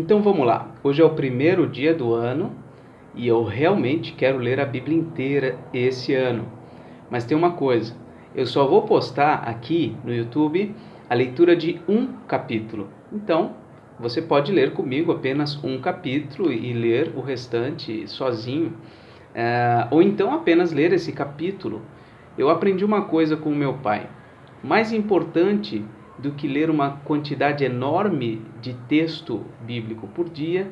Então vamos lá, hoje é o primeiro dia do ano e eu realmente quero ler a Bíblia inteira esse ano. Mas tem uma coisa, eu só vou postar aqui no YouTube a leitura de um capítulo. Então você pode ler comigo apenas um capítulo e ler o restante sozinho, ou então apenas ler esse capítulo. Eu aprendi uma coisa com o meu pai. Mais importante do que ler uma quantidade enorme de texto bíblico por dia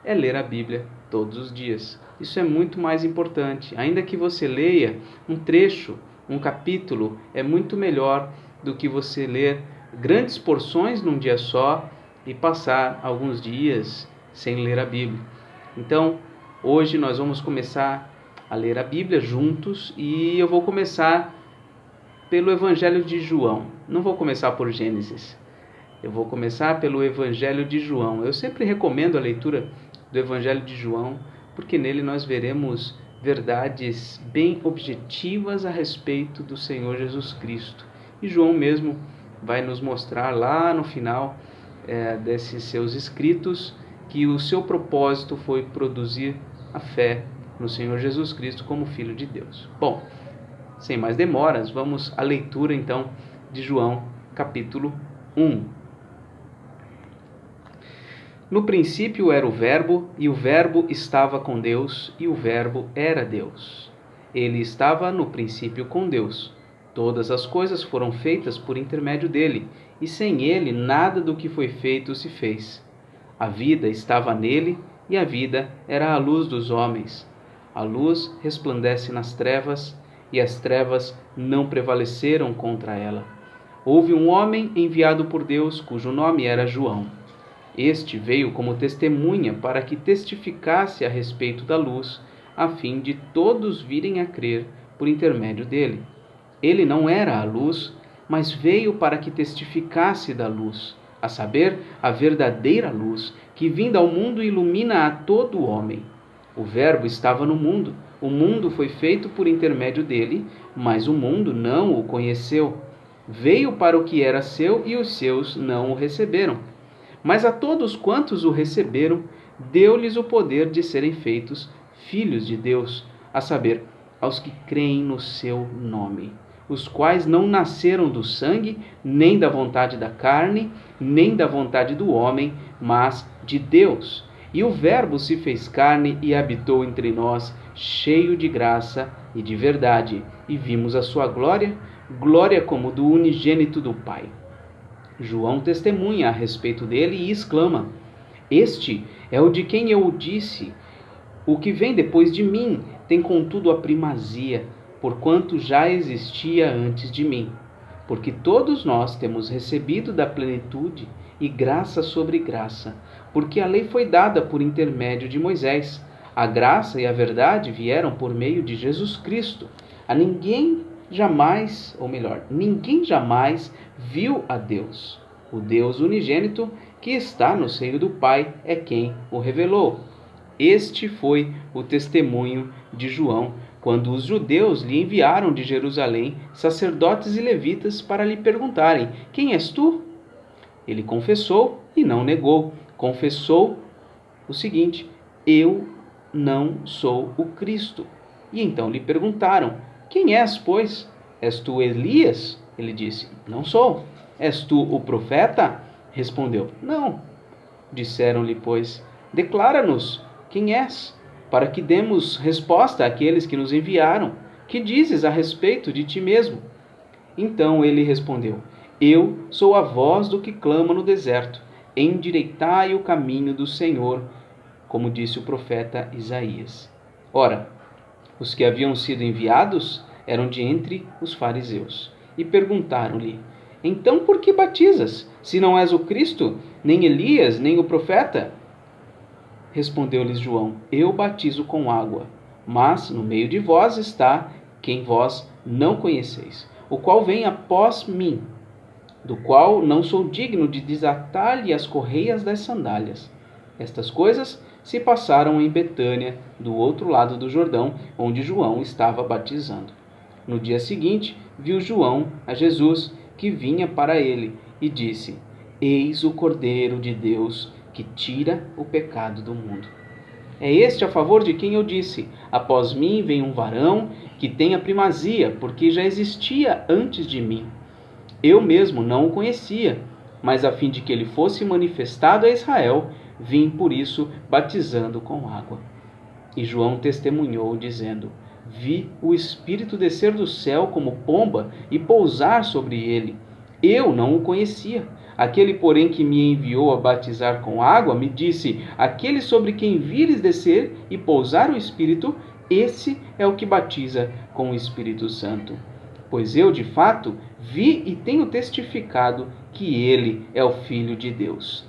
é ler a Bíblia todos os dias. Isso é muito mais importante. Ainda que você leia um trecho, um capítulo, é muito melhor do que você ler grandes porções num dia só e passar alguns dias sem ler a Bíblia. Então, hoje nós vamos começar a ler a Bíblia juntos e eu vou começar pelo Evangelho de João. Não vou começar por Gênesis. Eu vou começar pelo Evangelho de João. Eu sempre recomendo a leitura do Evangelho de João, porque nele nós veremos verdades bem objetivas a respeito do Senhor Jesus Cristo. E João mesmo vai nos mostrar lá no final desses seus escritos que o seu propósito foi produzir a fé no Senhor Jesus Cristo como Filho de Deus. Bom, sem mais demoras, vamos à leitura então de João, capítulo 1. No princípio era o Verbo, e o Verbo estava com Deus, e o Verbo era Deus. Ele estava no princípio com Deus. Todas as coisas foram feitas por intermédio dele, e sem ele nada do que foi feito se fez. A vida estava nele, e a vida era a luz dos homens. A luz resplandece nas trevas, e as trevas não prevaleceram contra ela. Houve um homem enviado por Deus, cujo nome era João. Este veio como testemunha para que testificasse a respeito da luz, a fim de todos virem a crer por intermédio dele. Ele não era a luz, mas veio para que testificasse da luz, a saber, a verdadeira luz, que vinda ao mundo ilumina a todo homem. O Verbo estava no mundo. O mundo foi feito por intermédio dele, mas o mundo não o conheceu. Veio para o que era seu e os seus não o receberam. Mas a todos quantos o receberam, deu-lhes o poder de serem feitos filhos de Deus, a saber, aos que creem no seu nome, os quais não nasceram do sangue, nem da vontade da carne, nem da vontade do homem, mas de Deus. E o Verbo se fez carne e habitou entre nós, cheio de graça e de verdade, e vimos a sua glória, glória como do unigênito do Pai. João testemunha a respeito dele e exclama: Este é o de quem eu disse, o que vem depois de mim tem contudo a primazia, porquanto já existia antes de mim. Porque todos nós temos recebido da plenitude e graça sobre graça, porque a lei foi dada por intermédio de Moisés. A graça e a verdade vieram por meio de Jesus Cristo. Ninguém jamais viu a Deus. O Deus unigênito que está no seio do Pai é quem o revelou. Este foi o testemunho de João, quando os judeus lhe enviaram de Jerusalém sacerdotes e levitas para lhe perguntarem: Quem és tu? Ele confessou e não negou. Confessou o seguinte: Eu não sou o Cristo. E então lhe perguntaram: Quem és, pois? És tu Elias? Ele disse: Não sou. És tu o profeta? Respondeu: Não. Disseram-lhe, pois: Declara-nos quem és, para que demos resposta àqueles que nos enviaram. Que dizes a respeito de ti mesmo? Então ele respondeu: Eu sou a voz do que clama no deserto. Endireitai o caminho do Senhor, como disse o profeta Isaías. Ora, os que haviam sido enviados eram de entre os fariseus, e perguntaram-lhe: Então por que batizas, se não és o Cristo, nem Elias, nem o profeta? Respondeu-lhes João: Eu batizo com água, mas no meio de vós está quem vós não conheceis, o qual vem após mim, do qual não sou digno de desatar-lhe as correias das sandálias. Estas coisas se passaram em Betânia, do outro lado do Jordão, onde João estava batizando. No dia seguinte, viu João a Jesus, que vinha para ele, e disse: Eis o Cordeiro de Deus, que tira o pecado do mundo. É este a favor de quem eu disse: após mim vem um varão que tem a primazia, porque já existia antes de mim. Eu mesmo não o conhecia, mas a fim de que ele fosse manifestado a Israel, vim por isso batizando com água. E João testemunhou, dizendo: vi o Espírito descer do céu como pomba e pousar sobre ele. Eu não o conhecia. Aquele, porém, que me enviou a batizar com água, me disse: aquele sobre quem vires descer e pousar o Espírito, esse é o que batiza com o Espírito Santo. Pois eu, de fato, vi e tenho testificado que ele é o Filho de Deus.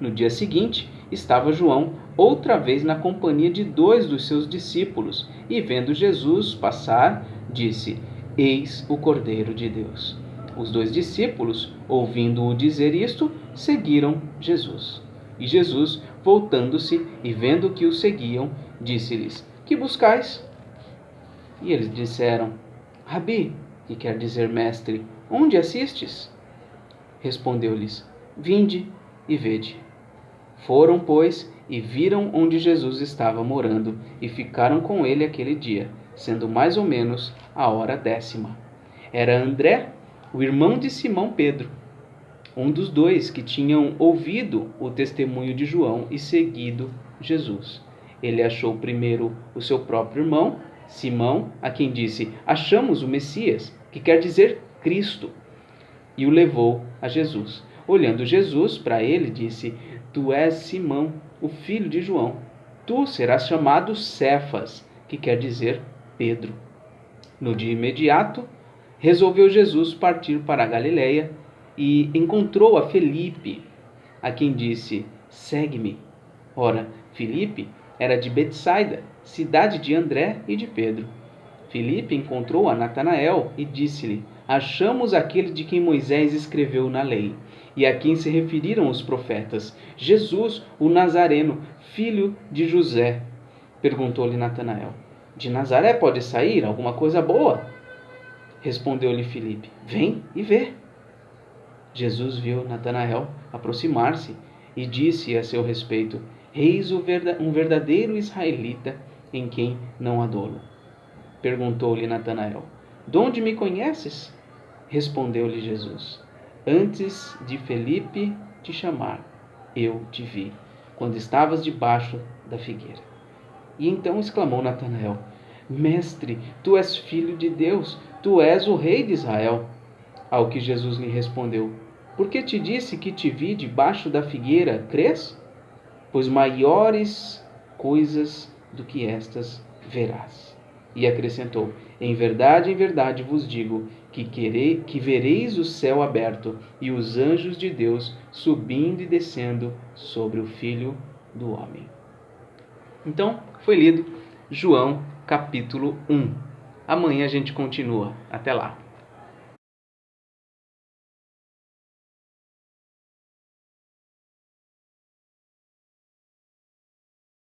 No dia seguinte, estava João outra vez na companhia de 2 dos seus discípulos, e vendo Jesus passar, disse: eis o Cordeiro de Deus. Os 2 discípulos, ouvindo-o dizer isto, seguiram Jesus. E Jesus, voltando-se e vendo que o seguiam, disse-lhes: que buscais? E eles disseram: Rabi, que quer dizer mestre, onde assistes? Respondeu-lhes: vinde e vede. Foram, pois, e viram onde Jesus estava morando, e ficaram com ele aquele dia, sendo mais ou menos a hora 10ª. Era André, o irmão de Simão Pedro, um dos 2 que tinham ouvido o testemunho de João e seguido Jesus. Ele achou primeiro o seu próprio irmão, Simão, a quem disse: achamos o Messias, que quer dizer Cristo, e o levou a Jesus. Olhando Jesus para ele, disse: tu és Simão, o filho de João. Tu serás chamado Cefas, que quer dizer Pedro. No dia imediato, resolveu Jesus partir para a Galileia e encontrou a Felipe, a quem disse: segue-me. Ora, Felipe era de Betsaida, cidade de André e de Pedro. Felipe encontrou a Natanael e disse-lhe: achamos aquele de quem Moisés escreveu na lei, e a quem se referiram os profetas, Jesus, o Nazareno, filho de José. Perguntou-lhe Natanael: de Nazaré pode sair alguma coisa boa? Respondeu-lhe Felipe: vem e vê. Jesus viu Natanael aproximar-se e disse a seu respeito: eis um verdadeiro israelita, em quem não há dolo. Perguntou-lhe Natanael: de onde me conheces? Respondeu-lhe Jesus: antes de Felipe te chamar, eu te vi, quando estavas debaixo da figueira. E então exclamou Natanael: mestre, tu és filho de Deus, tu és o rei de Israel. Ao que Jesus lhe respondeu: porque te disse que te vi debaixo da figueira, crês? Pois maiores coisas do que estas verás. E acrescentou: em verdade vos digo que vereis o céu aberto e os anjos de Deus subindo e descendo sobre o Filho do Homem. Então, foi lido João capítulo 1. Amanhã a gente continua. Até lá.